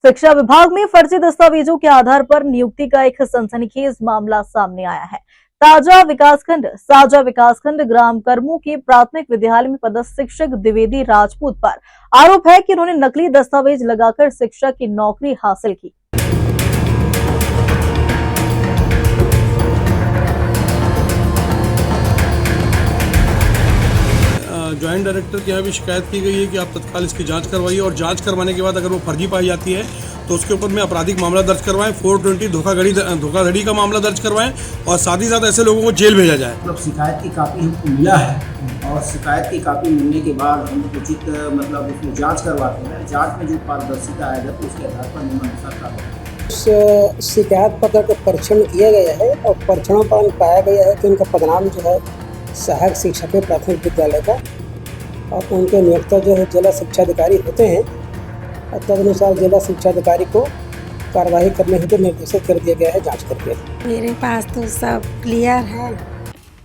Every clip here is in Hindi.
शिक्षा विभाग में फर्जी दस्तावेजों के आधार पर नियुक्ति का एक सनसनीखेज मामला सामने आया है। साजा विकासखंड ग्राम करमू के प्राथमिक विद्यालय में पदस्थ शिक्षक द्विवेदी राजपूत पर आरोप है कि उन्होंने नकली दस्तावेज लगाकर शिक्षक की नौकरी हासिल की। ज्वाइंट डायरेक्टर के यहाँ भी शिकायत की गई है कि आप तत्काल इसकी जांच करवाइए और जांच करवाने के बाद अगर वो फर्जी पाई जाती है तो उसके ऊपर में आपराधिक मामला दर्ज करवाएं, 420 धोखाधड़ी का मामला दर्ज करवाएं और साथ ही साथ ऐसे लोगों को जेल भेजा जाए। मतलब शिकायत की कापी हमको मिला है और शिकायत की कापी मिलने के बाद हम उचित उसमें जाँच करवाते हैं। जाँच में जो पारदर्शिता आएगा तो उसके आधार पर नियमानुसार कार्रवाई। उस शिकायत पत्र का परीक्षण किया गया है और परीक्षणों पर पाया गया है कि उनका पदनाम जो है सहायक शिक्षक है प्राथमिक विद्यालय का और उनके नियोक्ता जो है जिला शिक्षा अधिकारी होते हैं और तदनुसार जिला शिक्षा अधिकारी को कार्रवाई करने हेतु निर्देशित कर दिया गया है जांच करके। मेरे पास तो सब क्लियर है।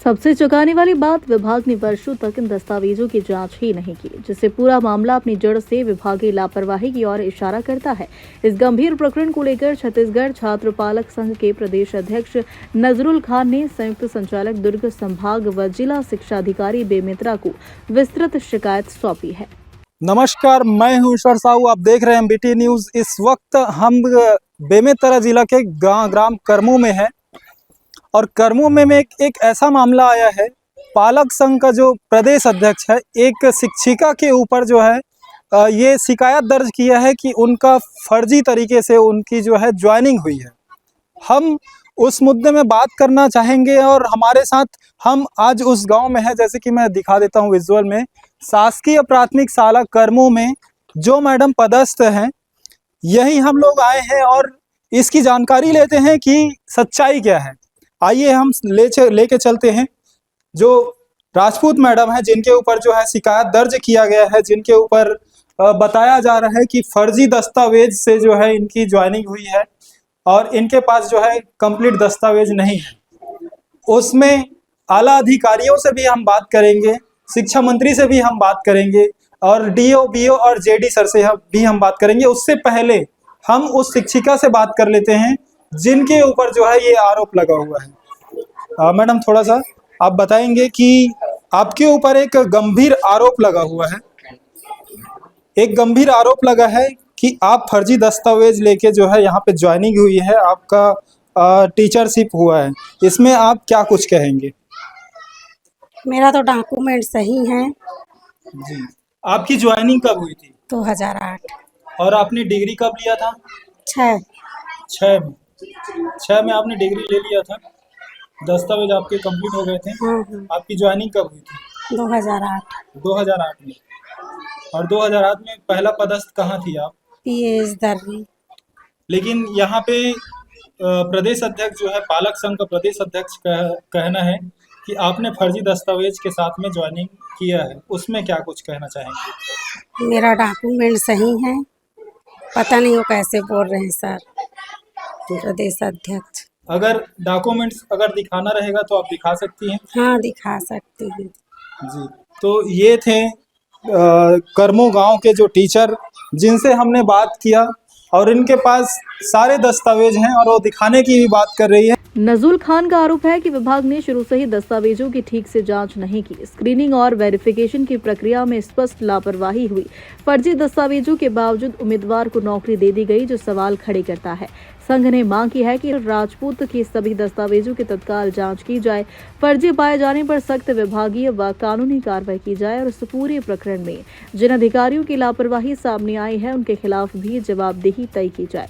सबसे चौंकाने वाली बात, विभाग ने वर्षों तक इन दस्तावेजों की जांच ही नहीं की, जिससे पूरा मामला अपनी जड़ से विभागीय लापरवाही की ओर इशारा करता है। इस गंभीर प्रकरण को लेकर छत्तीसगढ़ छात्र पालक संघ के प्रदेश अध्यक्ष नजरुल खान ने संयुक्त संचालक दुर्ग संभाग व जिला शिक्षा अधिकारी बेमेतरा को विस्तृत शिकायत सौंपी है। नमस्कार, मैं हूं ईश्वर साहू, आप देख रहे हैं बीटी न्यूज। इस वक्त हम बेमेतरा जिला के ग्राम करमू में है और करमू में एक ऐसा मामला आया है। पालक संघ का जो प्रदेश अध्यक्ष है, एक शिक्षिका के ऊपर जो है ये शिकायत दर्ज किया है कि उनका फर्जी तरीके से उनकी जो है ज्वाइनिंग हुई है। हम उस मुद्दे में बात करना चाहेंगे और हमारे साथ हम आज उस गांव में है, जैसे कि मैं दिखा देता हूं विजुअल में, शासकीय प्राथमिक शाला करमू में जो मैडम पदस्थ हैं, यही हम लोग आए हैं और इसकी जानकारी लेते हैं कि सच्चाई क्या है। आइए हम लेके चलते हैं। जो राजपूत मैडम है, जिनके ऊपर जो है शिकायत दर्ज किया गया है, जिनके ऊपर बताया जा रहा है कि फर्जी दस्तावेज से जो है इनकी ज्वाइनिंग हुई है और इनके पास जो है कंप्लीट दस्तावेज नहीं है। उसमें आला अधिकारियों से भी हम बात करेंगे, शिक्षा मंत्री से भी हम बात करेंगे और डीओ, बीओ और जेडी सर से भी हम बात करेंगे। उससे पहले हम उस शिक्षिका से बात कर लेते हैं जिनके ऊपर जो है ये आरोप लगा हुआ है। मैडम, थोड़ा सा आप बताएंगे कि आपके ऊपर एक गंभीर आरोप लगा हुआ है। एक गंभीर आरोप लगा है कि आप फर्जी दस्तावेज लेके जो है यहाँ पे ज्वाइनिंग हुई है, आपका टीचरशिप हुआ है। इसमें आप क्या कुछ कहेंगे? मेरा तो डॉक्यूमेंट सही है जी। आपकी ज्वाइनिंग कब हुई थी? 2008। और आपने डिग्री कब लिया था? 6 में आपने डिग्री ले लिया था। दस्तावेज आपके कंप्लीट हो गए थे। आपकी ज्वाइनिंग कब हुई थी? 2008 में। और 2008 में पहला पदस्थ कहाँ थी आप? पीएस दर्री। लेकिन यहाँ पे प्रदेश अध्यक्ष जो है, पालक संघ का प्रदेश अध्यक्ष का कहना है कि आपने फर्जी दस्तावेज के साथ में ज्वाइनिंग किया है। उसमें क्या कुछ कहना चाहेंगे? मेरा डॉक्यूमेंट सही है, पता नहीं वो कैसे बोल रहे हैं सर प्रदेश अध्यक्ष। अगर डॉक्यूमेंट्स अगर दिखाना रहेगा तो आप दिखा सकती हैं। हाँ, दिखा सकती हूँ जी। तो ये थे करमू गांव के जो टीचर जिनसे हमने बात किया और इनके पास सारे दस्तावेज हैं और वो दिखाने की भी बात कर रही है। नजरुल खान का आरोप है कि विभाग ने शुरू से ही दस्तावेजों की ठीक से जांच नहीं की। स्क्रीनिंग और वेरिफिकेशन की प्रक्रिया में स्पष्ट लापरवाही हुई। फर्जी दस्तावेजों के बावजूद उम्मीदवार को नौकरी दे दी गई, जो सवाल खड़े करता है। संघ ने मांग की है कि राजपूत के सभी दस्तावेजों की तत्काल जांच की जाए। फर्जी पाए जाने पर सख्त विभागीय व कानूनी कार्रवाई की जाए और इस पूरे प्रकरण में जिन अधिकारियों की लापरवाही सामने आई है, उनके खिलाफ भी जवाबदेही तय की जाए।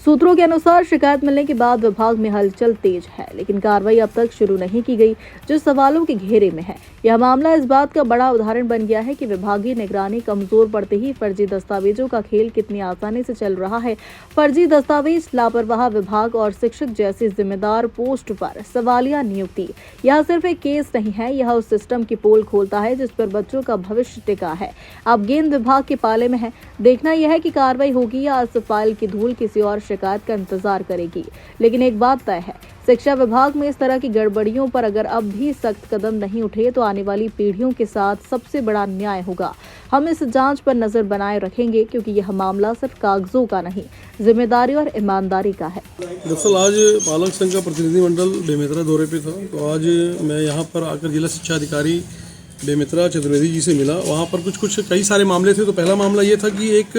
सूत्रों के अनुसार शिकायत मिलने के बाद विभाग में हलचल तेज है, लेकिन कार्रवाई अब तक शुरू नहीं की गई, जो सवालों के घेरे में है। यह मामला इस बात का बड़ा उदाहरण बन गया है कि विभागीय निगरानी कमजोर पड़ते ही फर्जी दस्तावेजों का खेल कितनी आसानी से चल रहा है। फर्जी दस्तावेज, लापरवाह विभाग और शिक्षक जैसी जिम्मेदार पोस्ट पर सवालिया नियुक्ति, यह सिर्फ एक केस नहीं है, यह उस सिस्टम की पोल खोलता है जिस पर बच्चों का भविष्य टिका है। अब गेंद विभाग के पाले में है। देखना यह है कि कार्रवाई होगी या इस फाइल की धूल किसी और शिकायत का इंतजार करेगी। लेकिन एक बात तय है, शिक्षा विभाग में इस तरह की गड़बड़ियों पर अगर अब भी सख्त कदम नहीं उठे तो आने वाली पीढ़ियों के साथ सबसे बड़ा अन्याय होगा। हम इस जांच पर नजर बनाए रखेंगे क्योंकि यह मामला सिर्फ कागजों का नहीं, जिम्मेदारी और ईमानदारी का है। दरअसल आज पालक संघ का प्रतिनिधिमंडल बेमेतरा दौरे पे था, तो आज मैं यहाँ पर आकर जिला शिक्षा अधिकारी बेमेतरा चतुर्वेदी जी से मिला। वहाँ पर कुछ कई सारे मामले थे। तो पहला मामला ये था कि एक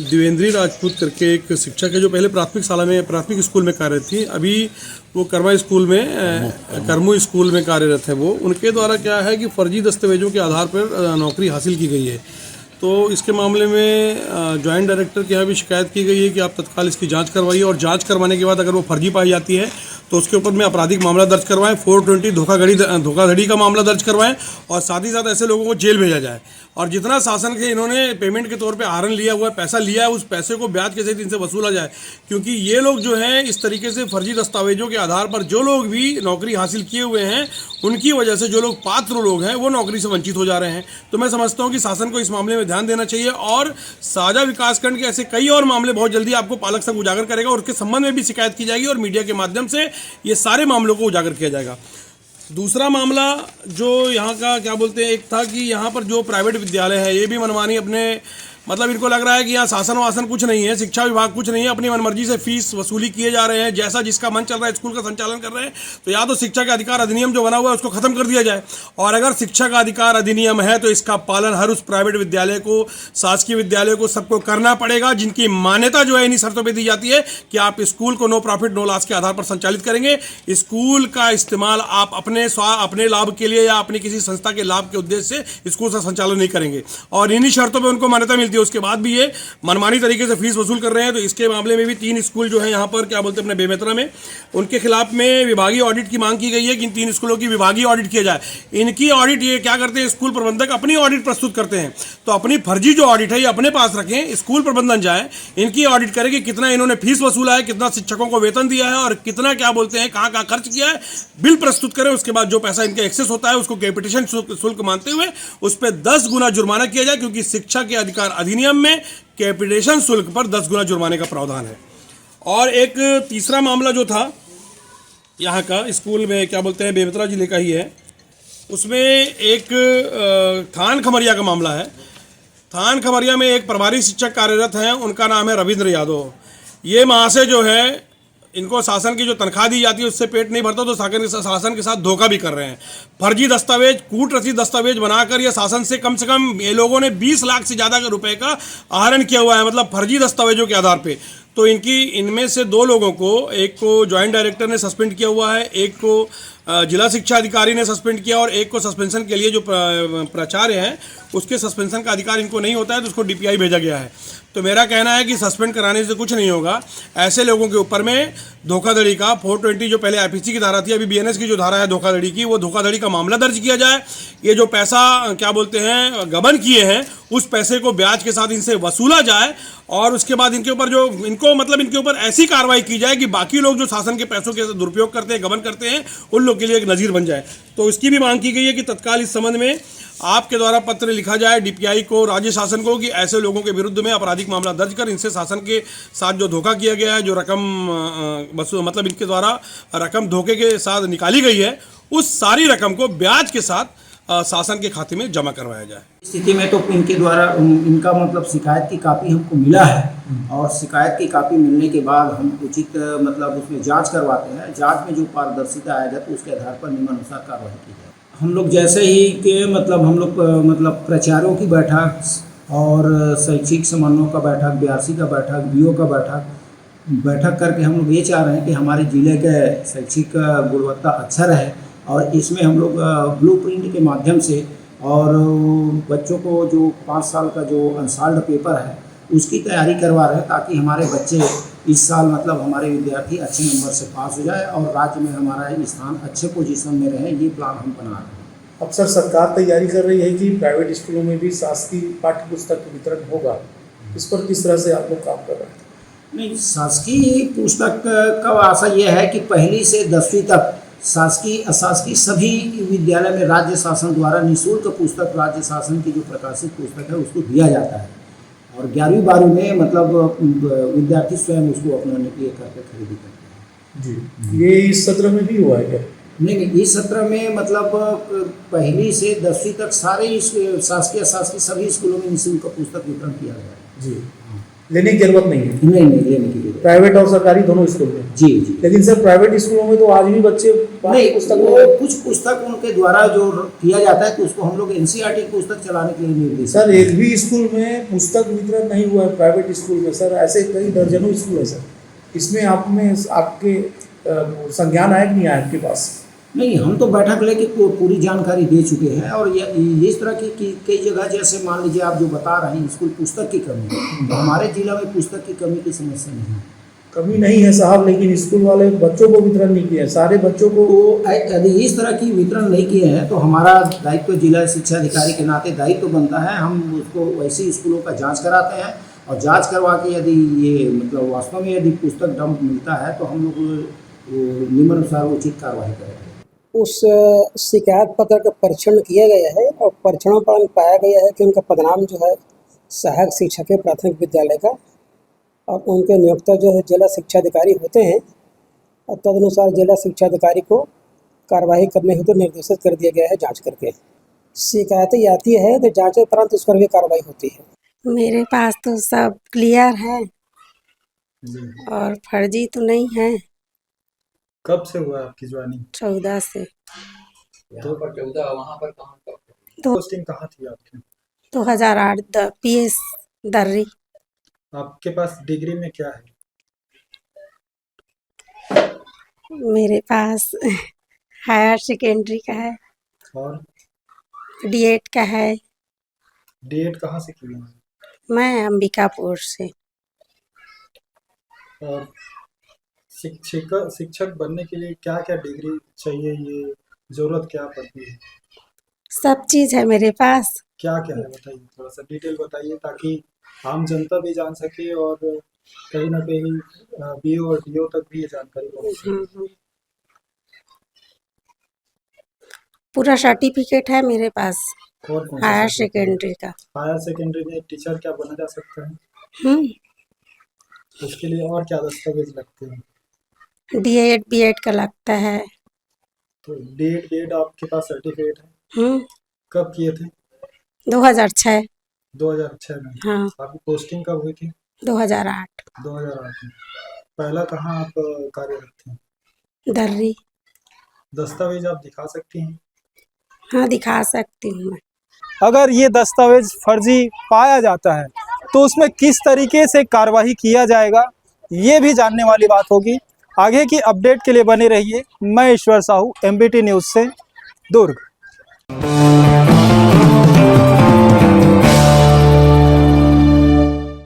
देवेंद्री राजपूत करके एक शिक्षक है जो पहले प्राथमिक स्कूल में कार्यरत थी, अभी वो करमू स्कूल में कार्यरत है। वो उनके द्वारा क्या है कि फर्जी दस्तावेजों के आधार पर नौकरी हासिल की गई है। तो इसके मामले में जॉइंट डायरेक्टर के यहाँ भी शिकायत की गई है कि आप तत्काल इसकी जांच करवाइए और जांच करवाने के बाद अगर वो फर्जी पाई जाती है तो उसके ऊपर में आपराधिक मामला दर्ज करवाएं, 420 धोखाधड़ी का मामला दर्ज करवाएं और साथ ही साथ ऐसे लोगों को जेल भेजा जाए। और जितना शासन के इन्होंने पेमेंट के तौर पे आहरण लिया हुआ है, पैसा लिया है, उस पैसे को ब्याज के सहित इनसे वसूला जाए, क्योंकि ये लोग जो हैं इस तरीके से फर्जी दस्तावेजों के आधार पर जो लोग भी नौकरी हासिल किए हुए हैं उनकी वजह से जो लोग पात्र लोग हैं वो नौकरी से वंचित हो जा रहे हैं। तो मैं समझता हूँ कि शासन को इस मामले में ध्यान देना चाहिए और साझा विकासखंड के ऐसे कई और मामले बहुत जल्दी आपको पालक संघ उजागर करेगा और उसके संबंध में भी शिकायत की जाएगी और मीडिया के माध्यम से ये सारे मामलों को उजागर किया जाएगा। दूसरा मामला जो यहाँ का क्या बोलते हैं, एक था कि यहाँ पर जो प्राइवेट विद्यालय है ये भी मनमानी अपने मतलब इनको लग रहा है कि यहाँ शासन वासन कुछ नहीं है, शिक्षा विभाग कुछ नहीं है, अपनी मनमर्जी से फीस वसूली किए जा रहे हैं, जैसा जिसका मन चल रहा है स्कूल का संचालन कर रहे हैं। तो या तो शिक्षा का अधिकार अधिनियम जो बना हुआ है उसको खत्म कर दिया जाए, और अगर शिक्षा का अधिकार अधिनियम है तो इसका पालन हर उस प्राइवेट विद्यालय को, शासकीय विद्यालय को, सबको करना पड़ेगा, जिनकी मान्यता जो है इन्हीं शर्तों पर दी जाती है कि आप स्कूल को नो प्रॉफिट नो लॉस के आधार पर संचालित करेंगे। स्कूल का इस्तेमाल आप अपने लाभ के लिए या अपनी किसी संस्था के लाभ के उद्देश्य से स्कूल का संचालन नहीं करेंगे, और इन्हीं शर्तों पर उनको मान्यता मिलती है। उसके बाद भी ये मनमानी तरीके से फीस वसूल कर रहे हैं। तो इसके मामले में भी 3 स्कूल जो है यहाँ पर क्या बोलते हैं अपने बेमेतरा में, उनके खिलाफ में विभागीय ऑडिट की मांग की गई है कि इन 3 स्कूलों की विभागीय ऑडिट किया जाए। इनकी ऑडिट ये क्या करते हैं, स्कूल प्रबंधक अपनी ऑडिट प्रस्तुत करते हैं, तो अपनी फर्जी जो ऑडिट है ये अपने पास रखें, स्कूल प्रबंधन जाए इनकी ऑडिट करे कि कितना इन्होंने फीस वसूला है, कितना शिक्षकों को वेतन दिया है और कितना क्या बोलते हैं कहाँ कहाँ खर्च किया है, बिल प्रस्तुत करें। उसके बाद जो पैसा इनके एक्सेस होता है उसको कैपिटेशन शुल्क मानते हुए उस पर 10 गुना जुर्माना किया जाए, क्योंकि शिक्षा के अधिकार अधिनियम में कैपिटेशन शुल्क पर 10 गुना जुर्माने का प्रावधान है। और एक तीसरा मामला जो था यहाँ का स्कूल में क्या बोलते हैं बेमेतरा जिले का ही है, उसमें एक थान खमरिया का मामला है। थान खमरिया में एक प्रभारी शिक्षक कार्यरत हैं, उनका नाम है रविंद्र यादव। ये महाशय जो है इनको शासन की जो तनख्वाह दी जाती है उससे पेट नहीं भरता, तो शासन के साथ धोखा भी कर रहे हैं। फर्जी दस्तावेज, कूट रसीद दस्तावेज बनाकर ये शासन से कम ये लोगों ने 20 लाख से ज़्यादा रुपए का आहरण किया हुआ है, मतलब फर्जी दस्तावेजों के आधार पे। तो इनमें से 2 लोगों को, एक को जॉइंट डायरेक्टर ने सस्पेंड किया हुआ है, एक को जिला शिक्षा अधिकारी ने सस्पेंड किया और एक को सस्पेंशन के लिए जो प्राचार्य हैं उसके सस्पेंशन का अधिकार इनको नहीं होता है, तो उसको DPI भेजा गया है। तो मेरा कहना है कि सस्पेंड कराने से कुछ नहीं होगा, ऐसे लोगों के ऊपर में धोखाधड़ी का 420 जो पहले IPC की धारा थी, अभी BNS की जो धारा है धोखाधड़ी की, वो धोखाधड़ी का मामला दर्ज किया जाए। ये जो पैसा क्या बोलते हैं गबन किए हैं उस पैसे को ब्याज के साथ इनसे वसूला जाए, और उसके बाद इनके ऊपर जो इनके ऊपर ऐसी कार्रवाई की जाए कि बाकी लोग जो शासन के पैसों के दुरुपयोग करते हैं, गबन करते हैं, उन लोग के लिए एक नज़ीर बन जाए। तो इसकी भी मांग की गई है कि तत्काल इस संबंध में आपके द्वारा पत्र लिखा जाए DPI को, राज्य शासन को, कि ऐसे लोगों के विरुद्ध में आपराधिक मामला दर्ज कर इनसे शासन के साथ जो धोखा किया गया है, जो रकम मतलब इनके द्वारा रकम धोखे के साथ निकाली गई है, उस सारी रकम को ब्याज के साथ शासन के खाते में जमा करवाया जाए। स्थिति में तो इनके द्वारा इनका मतलब शिकायत की कापी हमको मिला है, और शिकायत की कापी मिलने के बाद हम उचित मतलब उसमें जांच करवाते हैं। जांच में जो पारदर्शिता आएगा तो उसके आधार पर नियमानुसार कार्रवाई की जाए। हम लोग जैसे ही कि मतलब हम लोग मतलब प्राचार्यों की बैठक और शैक्षिक समन्वयों का बैठक, BRC का बैठक, BO का बैठक करके हम लोग ये चाह रहे हैं कि हमारे ज़िले के शैक्षिक गुणवत्ता अच्छा रहे, और इसमें हम लोग ब्लूप्रिंट के माध्यम से और बच्चों को जो 5 साल का जो अनसॉल्व्ड पेपर है उसकी तैयारी करवा रहे हैं, ताकि हमारे बच्चे इस साल मतलब हमारे विद्यार्थी अच्छे नंबर से पास हो जाए और राज्य में हमारा स्थान अच्छे पोजीशन में रहे। ये प्लान हम बना रहे हैं। अक्सर सरकार तैयारी कर रही है कि प्राइवेट स्कूलों में भी शासकीय पाठ्य पुस्तक वितरण होगा, इस पर किस तरह से आप लोग काम कर रहे हैं? नहीं, शासकीय पुस्तक का आशा यह है कि 1ली से 10वीं तक शासकीय अशासकीय सभी विद्यालय में राज्य शासन द्वारा निःशुल्क पुस्तक, राज्य शासन की जो प्रकाशित पुस्तक है उसको दिया जाता है। और 11वीं 12वीं में मतलब विद्यार्थी स्वयं उसको अपनाने के लिए करके खरीदी करते हैं। जी, ये इस सत्र में भी हुआ है क्या? नहीं, इस सत्र में मतलब पहली से 10वीं तक सारे शासकीय सभी स्कूलों में निःशुल्क पुस्तक वितरण किया गया है। जी, लेने की जरूरत नहीं है। नहीं लेने की जरूरत। प्राइवेट और सरकारी दोनों स्कूल में? जी। लेकिन सर प्राइवेट स्कूलों में तो आज भी बच्चे नहीं, पुस्तक वो कुछ पुस्तक उनके द्वारा जो किया जाता है तो उसको हम लोग एनसीईआरटी की पुस्तक चलाने के लिए निर्देश। सर एक भी स्कूल में पुस्तक वितरण नहीं हुआ है प्राइवेट स्कूल में सर, ऐसे कई दर्जनों स्कूल है सर। इसमें आपके संज्ञान आया कि नहीं आया आपके पास? नहीं, हम तो बैठक लेके पूरी जानकारी दे चुके हैं और ये इस तरह की कई जगह जैसे मान लीजिए आप जो बता रहे हैं स्कूल पुस्तक की कमी है, तो हमारे जिला में पुस्तक की कमी की समस्या नहीं है। कमी नहीं है साहब, लेकिन स्कूल वाले बच्चों को वितरण नहीं किया है, सारे बच्चों को। यदि इस तरह की वितरण नहीं किए हैं तो हमारा दायित्व जिला शिक्षा अधिकारी के नाते दायित्व बनता है, हम उसको वैसे स्कूलों का जाँच कराते हैं और जाँच करवा के यदि ये मतलब वास्तव में यदि पुस्तक डंप मिलता है तो हम लोग नियमानुसार उचित कार्रवाई करेंगे। उस शिकायत पत्र का परीक्षण किया गया है और परीक्षणों पाया गया है कि उनका पदनाम जो है सहायक शिक्षक है प्राथमिक विद्यालय का, और उनके नियोक्ता जो है जिला शिक्षा अधिकारी होते हैं और तदनुसार जिला शिक्षा अधिकारी को कार्रवाई करने हेतु निर्देशित कर दिया गया है जांच करके। शिकायतें आती है तो जांच के उपरांत उस पर भी कार्रवाई होती है। मेरे पास तो सब क्लियर है और फर्जी तो नहीं है। कब से हुआ है आपकी ज्वाइनिंग? 14 से। तो वहाँ पर कहाँ तो पोस्टिंग कहाँ थी आपकी? 2008 PS दर्री। आपके पास डिग्री में क्या है? मेरे पास हायर सेकेंडरी का है और D.Ed का है। D.Ed कहाँ से की है? मैं अंबिकापुर से। और शिक्षक बनने के लिए क्या क्या डिग्री चाहिए, ये जरूरत क्या पड़ती है? सब चीज़ है मेरे पास। क्या क्या है बताइए, थोड़ा सा डिटेल बताइए ताकि आम जनता भी जान सके और कहीं ना कहीं BO और DO तक भी ये जानकारी पहुंच सके। पूरा सर्टिफिकेट है मेरे पास और कौन सा हायर सर्टिफिकेट? सेकेंडरी का। हायर सेकेंडरी में टीचर क्या बना जा सकता है? उसके लिए और क्या दस्तावेज लगते हैं? D.Ed B.Ed का लगता है। तो D.Ed B.Ed आपके पास सर्टिफिकेट है? कब किए थे? 2006। 2006 में? हाँ। आपकी पोस्टिंग कब हुई थी? 2008। 2008 में। पहला कहाँ आप कार्यरत थे? दर्री। दस्तावेज आप दिखा सकती हैं? हाँ, दिखा सकती हूँ मैं। अगर ये दस्तावेज फर्जी पाया जाता है तो उसमें किस तरीके से कार्रवाई किया जाएगा, ये भी जानने वाली बात होगी। आगे की अपडेट के लिए बने रहिए। मैं ईश्वर साहू, MBT न्यूज़ से दुर्ग।